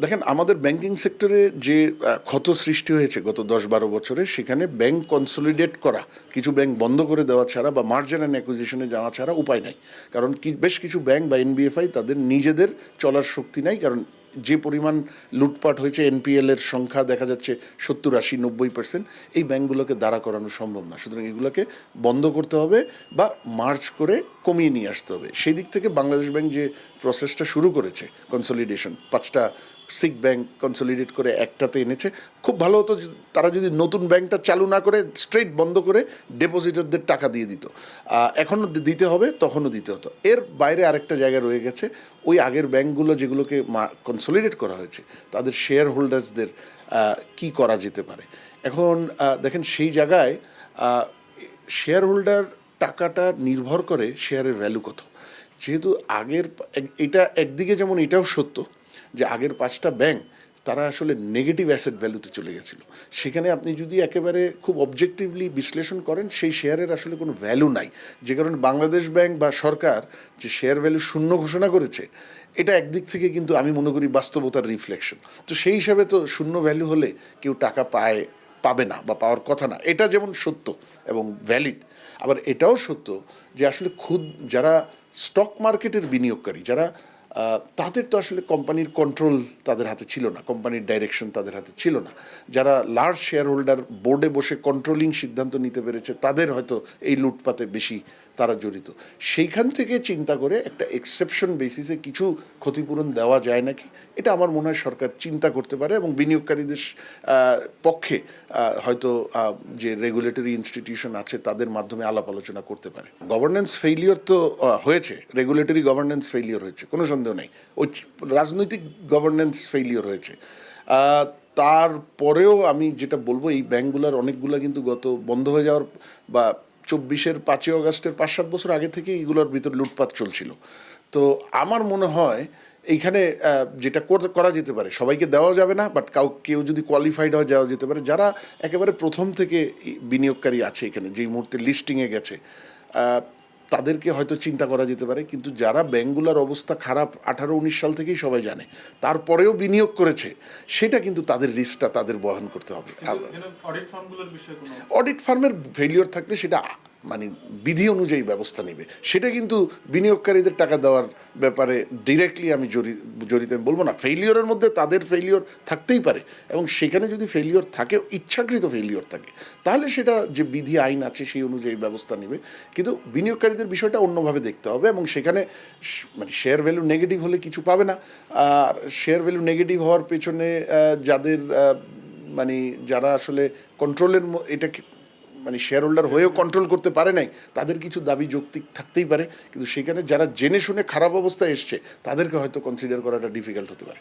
দেখেন আমাদের ব্যাংকিং সেক্টরে যে ক্ষত সৃষ্টি হয়েছে গত 10-12 বছরে, সেখানে ব্যাংক কনসলিডেট করা, কিছু ব্যাংক বন্ধ করে দেওয়া ছাড়া বা মার্জার অ্যান্ড অ্যাকুইজিশনে যাওয়া ছাড়া উপায় নাই। কারণ বেশ কিছু ব্যাংক বা এনবিএফআই তাদের নিজেদের চলার শক্তি নাই, কারণ যে পরিমাণ লুটপাট হয়েছে, এনপিএল এর সংখ্যা দেখা যাচ্ছে 70-80-90%, এই ব্যাংকগুলোকে দাঁড়া করানো সম্ভব না। সুতরাং এগুলোকে বন্ধ করতে হবে বা মার্জ করে কমিয়ে নিয়ে আসতে হবে। সেই দিক থেকে বাংলাদেশ ব্যাংক যে প্রসেসটা শুরু করেছে, কনসলিডেশন, 5টা সিক ব্যাংক কনসলিডেট করে একটাতে এনেছে, খুব ভালো হতো তারা যদি নতুন ব্যাংকটা চালু না করে স্ট্রেইট বন্ধ করে ডেপোজিটারদের টাকা দিয়ে দিত। এখনও দিতে হবে, তখনও দিতে হতো। এর বাইরে আরেকটা জায়গা রয়ে গেছে, ওই আগের ব্যাংকগুলো যেগুলোকে কনসলিডেট করা হয়েছে তাদের শেয়ার হোল্ডার্সদের কী করা যেতে পারে। এখন দেখেন সেই জায়গায় শেয়ার হোল্ডার টাকাটা নির্ভর করে শেয়ারের ভ্যালু কত। যেহেতু এটা একদিকে যেমন এটাও সত্য যে আগের 5টা ব্যাংক তারা আসলে নেগেটিভ অ্যাসেট ভ্যালুতে চলে গেছিলো, সেখানে আপনি যদি একেবারে খুব অবজেক্টিভলি বিশ্লেষণ করেন সেই শেয়ারের আসলে কোনো ভ্যালু নাই। যে কারণে বাংলাদেশ ব্যাংক বা সরকার যে শেয়ার ভ্যালু শূন্য ঘোষণা করেছে, এটা একদিক থেকে কিন্তু আমি মনে করি বাস্তবতার রিফ্লেকশন। তো সেই হিসাবে তো শূন্য ভ্যালু হলে কেউ টাকা পাবে না বা পাওয়ার কথা না, এটা যেমন সত্য এবং ভ্যালিড। আবার এটাও সত্য যে আসলে যারা স্টক মার্কেটের বিনিয়োগকারী, যারা তাদের তো আসলে কোম্পানির কন্ট্রোল তাদের হাতে ছিল না, কোম্পানির ডাইরেকশন তাদের হাতে ছিল না। যারা লার্জ শেয়ার হোল্ডার বোর্ডে বসে কন্ট্রোলিং সিদ্ধান্ত নিতে পেরেছে, তাদের হয়তো এই লুটপাতে বেশি তারা জড়িত। সেইখান থেকে চিন্তা করে একটা এক্সেপশন বেসিসে কিছু ক্ষতিপূরণ দেওয়া যায় নাকি, এটা আমার মনে হয় সরকার চিন্তা করতে পারে এবং বিনিয়োগকারীদের পক্ষে হয়তো যে রেগুলেটরি ইনস্টিটিউশন আছে তাদের মাধ্যমে আলাপ আলোচনা করতে পারে। গভর্নেন্স ফেইলিওর তো হয়েছে, রেগুলেটরি গভর্নেন্স ফেইলিওর হয়েছে, কোনো সন্দেহ নেই। ওই রাজনৈতিক গভর্নেন্স ফেইলিওর হয়েছে। তারপরেও আমি যেটা বলবো, এই ব্যাংকগুলোর অনেকগুলো কিন্তু গত বন্ধ হয়ে যাওয়ার বা 24-এর 5ই অগাস্টের 5-7 বছর আগে থেকে এগুলোর ভিতর লুটপাট চলছিল। তো আমার মনে হয় এইখানে যেটা করা যেতে পারে, সবাইকে দেওয়া যাবে না, বাট কেউ যদি কোয়ালিফাইড হয় দেওয়া যেতে পারে। যারা একেবারে প্রথম থেকে বিনিয়োগকারী আছে এখানে, যেই মুহূর্তে লিস্টিংয়ে গেছে, তাদেরকে হয়তো চিন্তা করা যেতে পারে। কিন্তু যারা ব্যাংকগুলোর অবস্থা খারাপ 18-19 সাল থেকেই সবাই জানে, তারপরেও বিনিয়োগ করেছে, সেটা কিন্তু তাদের রিস্কটা তাদের বহন করতে হবে। অডিট ফার্মের ফেলিওর থাকলে সেটা মানে বিধি অনুযায়ী ব্যবস্থা নেবে, সেটা কিন্তু বিনিয়োগকারীদের টাকা দেওয়ার ব্যাপারে ডিরেক্টলি আমি জড়িত আমি বলবো না। ফেইলিওরের মধ্যে তাদের ফেইলিওর থাকতেই পারে, এবং সেখানে যদি ফেইলিওর থাকে, ইচ্ছাকৃত ফেইলিওর থাকে, তাহলে সেটা যে বিধি আইন আছে সেই অনুযায়ী ব্যবস্থা নেবে। কিন্তু বিনিয়োগকারীদের বিষয়টা অন্যভাবে দেখতে হবে, এবং সেখানে মানে শেয়ার ভ্যালু নেগেটিভ হলে কিছু পাবে না। আর শেয়ার ভ্যালু নেগেটিভ হওয়ার পেছনে যারা আসলে কন্ট্রোলের এটাকে মানে শেয়ার হোল্ডার হয়েও কন্ট্রোল করতে পারে নাই, তাদের কিছু দাবি যৌক্তিক থাকতেই পারে। কিন্তু সেখানে যারা জেনে শুনে খারাপ অবস্থায় এসছে, তাদেরকে হয়তো কনসিডার করাটা ডিফিকাল্ট হতে পারে।